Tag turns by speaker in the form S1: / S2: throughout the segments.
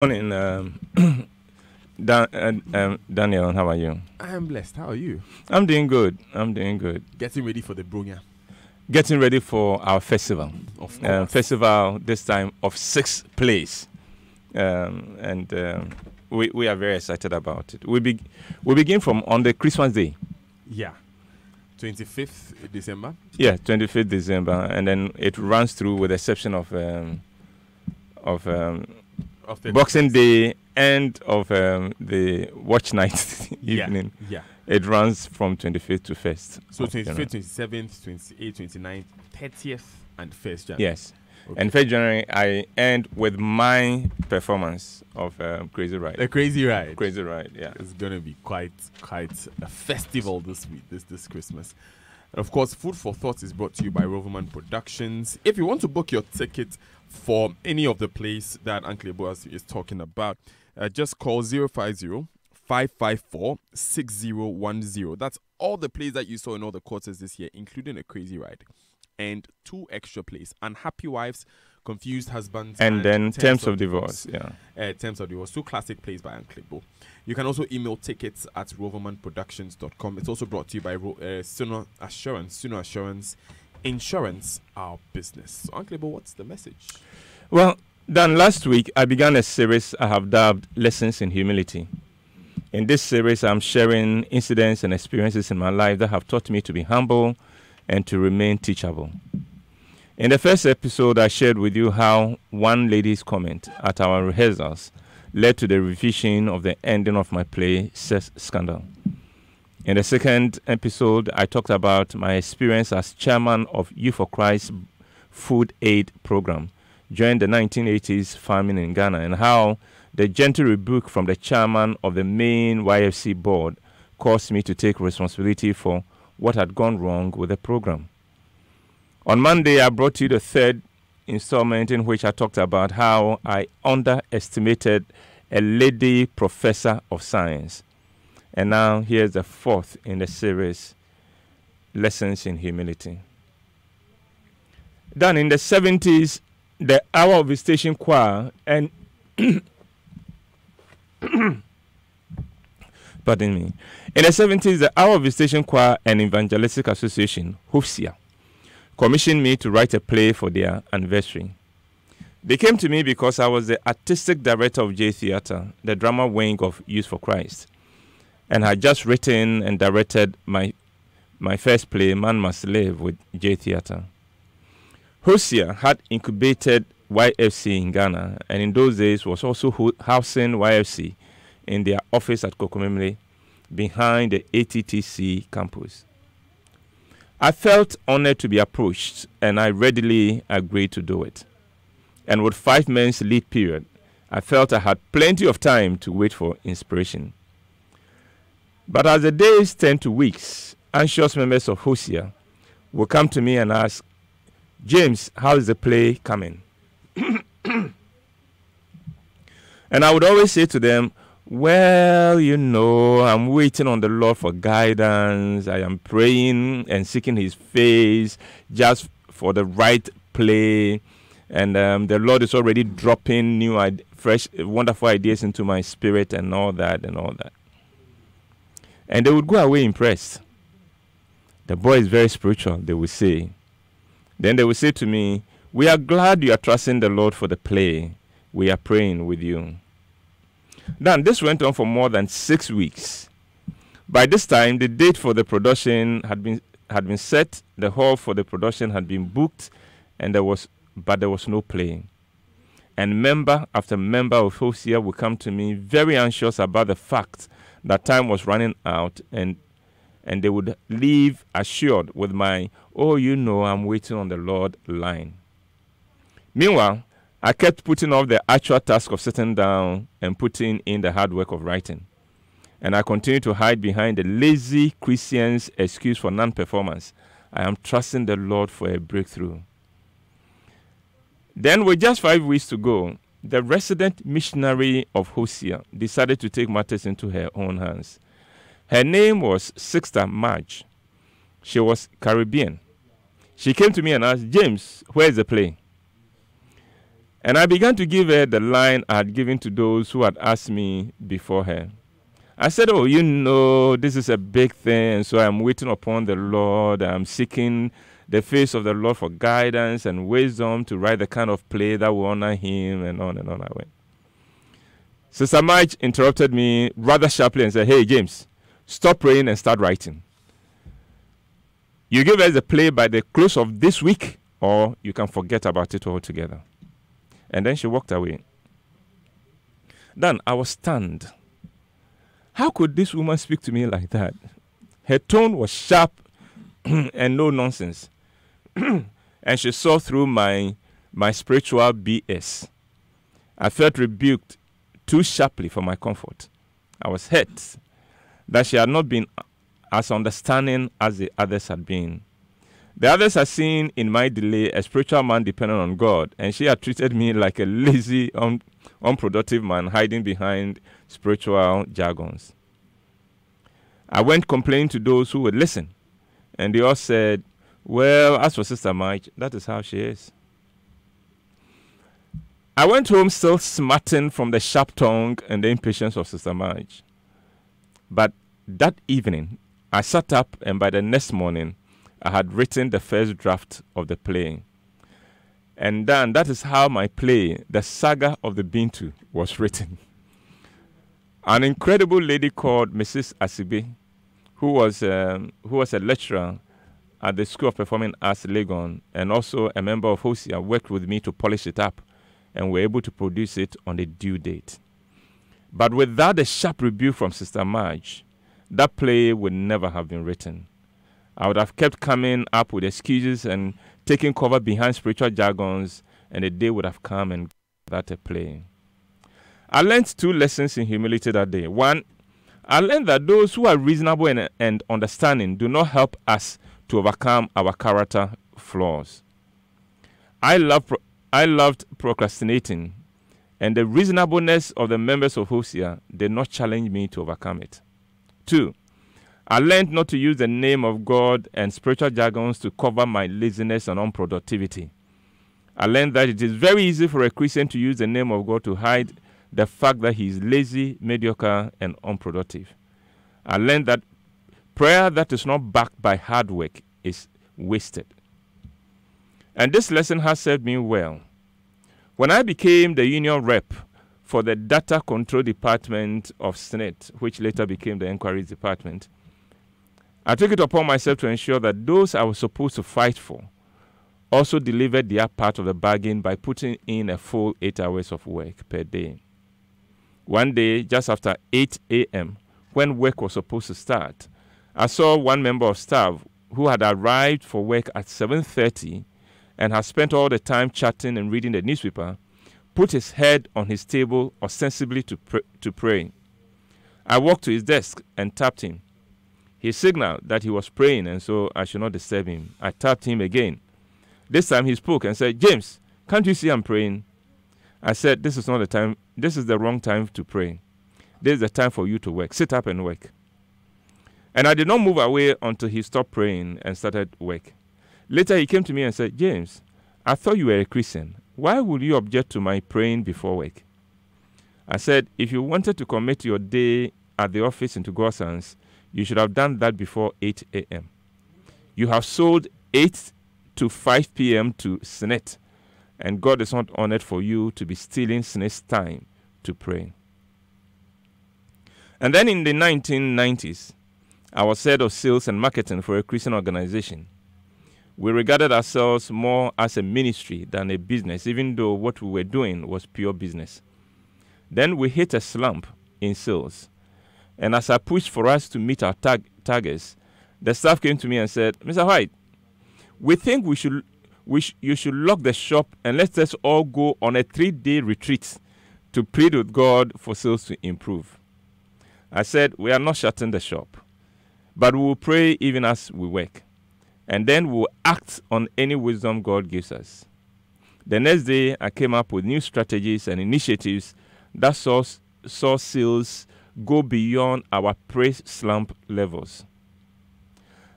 S1: Morning, Daniel. How are you?
S2: I am blessed. How are you?
S1: I'm doing good. I'm doing good.
S2: Getting ready for the Brunya.
S1: Getting ready for our festival.
S2: Of course.
S1: Festival this time of 6 plays, and we are very excited about it. We begin from on the Christmas Day.
S2: Yeah. 25th December.
S1: Yeah, 25th December, and then it runs through with the exception of Boxing Day and of the watch night evening.
S2: Yeah.
S1: It runs from 25th to 1st.
S2: So 25th, 27th, 28th, 29th, 30th, and 1st January.
S1: Yes.
S2: Okay.
S1: And 1st January, I end with my performance of Crazy Ride.
S2: The Crazy Ride.
S1: Crazy Ride, yeah.
S2: It's going to be quite a festival this week, this Christmas. And of course, Food for Thought is brought to you by Roverman Productions. If you want to book your ticket for any of the plays that Uncle Boaz is talking about, just call 050-554-6010. That's all the plays that you saw in all the quarters this year, including A Crazy Ride. And 2 extra plays: Unhappy Wives, Confused Husbands,
S1: and then Terms of Divorce. Yeah.
S2: Terms of Divorce. 2 classic plays by Uncle Bo. You can also email tickets at rovermanproductions.com. It's also brought to you by Suno Assurance. Suno Assurance, insurance, our business. So, Uncle Bo, what's the message?
S1: Well, Dan, last week I began a series I have dubbed Lessons in Humility. In this series, I'm sharing incidents and experiences in my life that have taught me to be humble and to remain teachable. In the first episode, I shared with you how one lady's comment at our rehearsals led to the revision of the ending of my play, Sex Scandal. In the second episode, I talked about my experience as chairman of Youth for Christ Food Aid Program during the 1980s famine in Ghana, and how the gentle rebuke from the chairman of the main YFC board caused me to take responsibility for what had gone wrong with the program. On Monday, I brought you the third installment in which I talked about how I underestimated a lady professor of science. And now here's the fourth in the series, Lessons in Humility. Then in the 70s, the Hour of Visitation Choir and pardon me. In the 70s, the Hour of Visitation Choir and Evangelistic Association, HOFSIA, commissioned me to write a play for their anniversary. They came to me because I was the artistic director of J Theatre, the drama wing of Youth for Christ, and had just written and directed my first play, Man Must Live, with J Theatre. HOFSIA had incubated YFC in Ghana, and in those days was also housing YFC in their office at Kokomemle behind the ATTC campus. I felt honored to be approached, and I readily agreed to do it. And with 5 months lead period, I felt I had plenty of time to wait for inspiration. But as the days turned to weeks, anxious members of HOFSIA would come to me and ask, "James, how is the play coming?" And I would always say to them, "Well, I'm waiting on the Lord for guidance. I am praying and seeking His face just for the right play. And the Lord is already dropping new, fresh, wonderful ideas into my spirit and all that and all that." And they would go away impressed. "The boy is very spiritual," they would say. Then they would say to me, "We are glad you are trusting the Lord for the play. We are praying with you." Then this went on for more than 6 weeks. By this time, the date for the production had been set, the hall for the production had been booked, and there was no play. And member after member of HOFSIA would come to me very anxious about the fact that time was running out, and they would leave assured with my, "I'm waiting on the Lord" line. Meanwhile, I kept putting off the actual task of sitting down and putting in the hard work of writing. And I continued to hide behind the lazy Christian's excuse for non-performance. I am trusting the Lord for a breakthrough. Then, with just 5 weeks to go, the resident missionary of HOFSIA decided to take matters into her own hands. Her name was Sister Marge. She was Caribbean. She came to me and asked, "James, where is the play?" And I began to give her the line I had given to those who had asked me before her. I said, oh, this is a big thing, so I'm waiting upon the Lord. I'm seeking the face of the Lord for guidance and wisdom to write the kind of play that will honor him, and on I went. Sister Marge interrupted me rather sharply and said, hey, James, stop praying and start writing. You give us the play by the close of this week, or you can forget about it altogether. And then she walked away. Then I was stunned. How could this woman speak to me like that? Her tone was sharp and no nonsense. And she saw through my spiritual BS. I felt rebuked too sharply for my comfort. I was hurt that she had not been as understanding as the others had been. The others had seen in my delay a spiritual man dependent on God, and she had treated me like a lazy, unproductive man hiding behind spiritual jargons. I went complaining to those who would listen, and they all said, well, as for Sister Marge, that is how she is. I went home still smarting from the sharp tongue and the impatience of Sister Marge. But that evening, I sat up, and by the next morning, I had written the first draft of the play. And then that is how my play, The Saga of the Bintu, was written. An incredible lady called Mrs. Asibe, who was a lecturer at the School of Performing Arts, Legon, and also a member of Hosea, worked with me to polish it up, and were able to produce it on the due date. But without a sharp rebuke from Sister Marge, that play would never have been written. I would have kept coming up with excuses and taking cover behind spiritual jargons, and the day would have come and without a play. I learned 2 lessons in humility that day. One, I learned that those who are reasonable and understanding do not help us to overcome our character flaws. I loved procrastinating, and the reasonableness of the members of Hosea did not challenge me to overcome it. 2, I learned not to use the name of God and spiritual jargons to cover my laziness and unproductivity. I learned that it is very easy for a Christian to use the name of God to hide the fact that he is lazy, mediocre, and unproductive. I learned that prayer that is not backed by hard work is wasted. And this lesson has served me well. When I became the union rep for the Data Control Department of SNET, which later became the Inquiries Department, I took it upon myself to ensure that those I was supposed to fight for also delivered their part of the bargain by putting in a full 8 hours of work per day. One day, just after 8 a.m., when work was supposed to start, I saw one member of staff who had arrived for work at 7:30 and had spent all the time chatting and reading the newspaper, put his head on his table ostensibly to pray. I walked to his desk and tapped him. He signaled that he was praying, and so I should not disturb him. I tapped him again. This time he spoke and said, James, can't you see I'm praying? I said, this is not the time. This is the wrong time to pray. This is the time for you to work. Sit up and work. And I did not move away until he stopped praying and started work. Later he came to me and said, James, I thought you were a Christian. Why would you object to my praying before work? I said, if you wanted to commit your day at the office into God's hands, you should have done that before 8 a.m. You have sold 8 to 5 p.m. to SNET, and God is not honored for you to be stealing SNET's time to pray. And then in the 1990s, I was head of sales and marketing for a Christian organization. We regarded ourselves more as a ministry than a business, even though what we were doing was pure business. Then we hit a slump in sales. And as I pushed for us to meet our targets, the staff came to me and said, Mr. White, we think you should lock the shop and let us all go on a 3-day retreat to plead with God for sales to improve. I said, we are not shutting the shop, but we will pray even as we work. And then we will act on any wisdom God gives us. The next day, I came up with new strategies and initiatives that saw sales go beyond our pre-slump levels.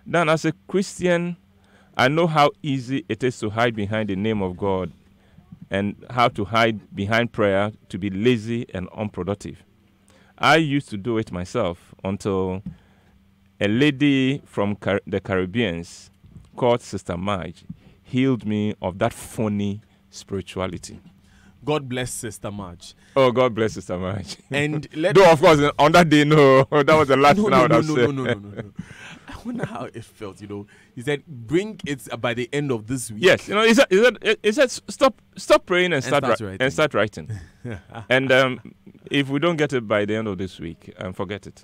S1: Then, as a Christian, I know how easy it is to hide behind the name of God and how to hide behind prayer to be lazy and unproductive. I used to do it myself until a lady from the Caribbeans called Sister Marge healed me of that phony spirituality.
S2: God bless Sister Marge.
S1: Oh, God bless Sister Marge.
S2: And
S1: though, of course, on that day, no, that was the last thing I would have said.
S2: No. I wonder how it felt. He said, "Bring it by the end of this week."
S1: Yes, he said, stop praying and start writing. And if we don't get it by the end of this week, forget it.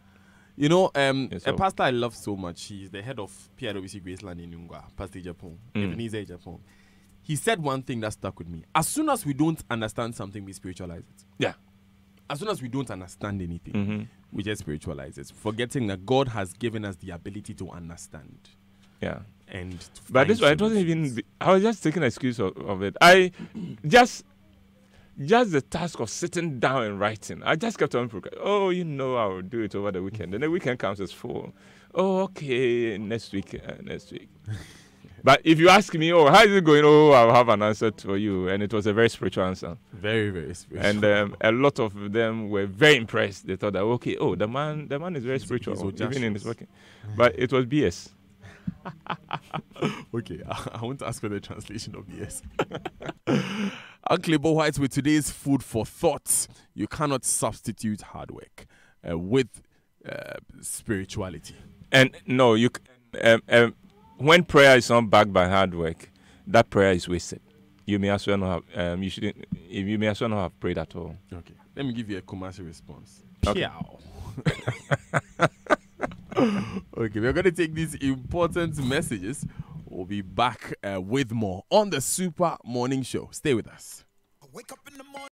S2: A pastor I love so much. He's the head of PIWC Graceland in Yungwa, Pastor Japan, Ebenezer Japan. He said one thing that stuck with me. As soon as we don't understand something, we spiritualize it.
S1: Yeah.
S2: As soon as we don't understand anything, we just spiritualize it, forgetting that God has given us the ability to understand.
S1: Yeah.
S2: And
S1: but this one, it wasn't even. I was just taking an excuse of it. I just the task of sitting down and writing. I just kept on. Oh, I will do it over the weekend. And the weekend comes as full. Oh, okay, next week. But if you ask me, how is it going? Oh, I'll have an answer for you. And it was a very spiritual answer.
S2: Very, very spiritual.
S1: And a lot of them were very impressed. They thought that, the man is very spiritual, even in his working. But it was BS.
S2: Okay, I want to ask for the translation of BS. Uncle Bo White with today's food for thought. You cannot substitute hard work with spirituality. And no, you.
S1: When prayer is not backed by hard work, that prayer is wasted. You may as well not have. You may as well not have prayed at all.
S2: Okay. Let me give you a commercial response.
S1: Okay.
S2: Okay, we're going to take these important messages. We'll be back with more on the Super Morning Show. Stay with us.